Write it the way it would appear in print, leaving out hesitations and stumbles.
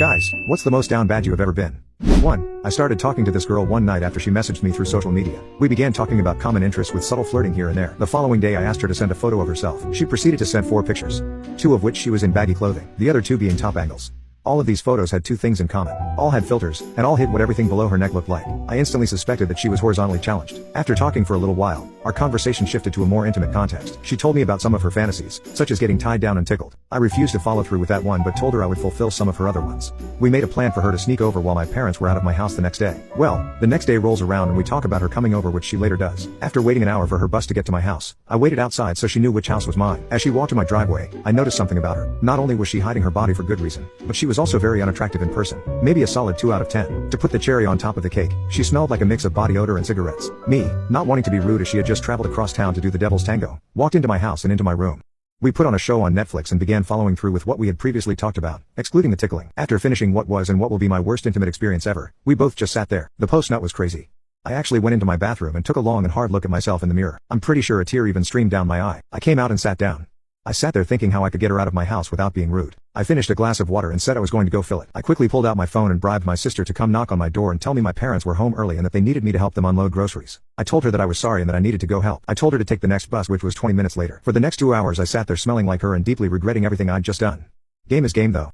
Guys, what's the most down bad you have ever been? 1. I started talking to this girl one night after she messaged me through social media. We began talking about common interests with subtle flirting here and there. The following day I asked her to send a photo of herself. She proceeded to send 4 pictures. 2 of which she was in baggy clothing, the other 2 being top angles. All of these photos had 2 things in common. All had filters, and all hid what everything below her neck looked like. I instantly suspected that she was horizontally challenged. After talking for a little while, our conversation shifted to a more intimate context. She told me about some of her fantasies, such as getting tied down and tickled. I refused to follow through with that one but told her I would fulfill some of her other ones. We made a plan for her to sneak over while my parents were out of my house the next day. Well, the next day rolls around and we talk about her coming over, which she later does. After waiting an hour for her bus to get to my house, I waited outside so she knew which house was mine. As she walked to my driveway, I noticed something about her. Not only was she hiding her body for good reason, but she was also very unattractive in person. Maybe a solid 2 out of 10. To put the cherry on top of the cake, she smelled like a mix of body odor and cigarettes. Me, not wanting to be rude as she had just traveled across town to do the devil's tango, walked into my house and into my room. We put on a show on Netflix and began following through with what we had previously talked about, excluding the tickling. After finishing what was and what will be my worst intimate experience ever, we both just sat there. The post-nut was crazy. I actually went into my bathroom and took a long and hard look at myself in the mirror. I'm pretty sure a tear even streamed down my eye. I came out and sat down. I sat there thinking how I could get her out of my house without being rude. I finished a glass of water and said I was going to go fill it. I quickly pulled out my phone and bribed my sister to come knock on my door and tell me my parents were home early and that they needed me to help them unload groceries. I told her that I was sorry and that I needed to go help. I told her to take the next bus, which was 20 minutes later. For the next 2 hours I sat there smelling like her and deeply regretting everything I'd just done. Game is game though.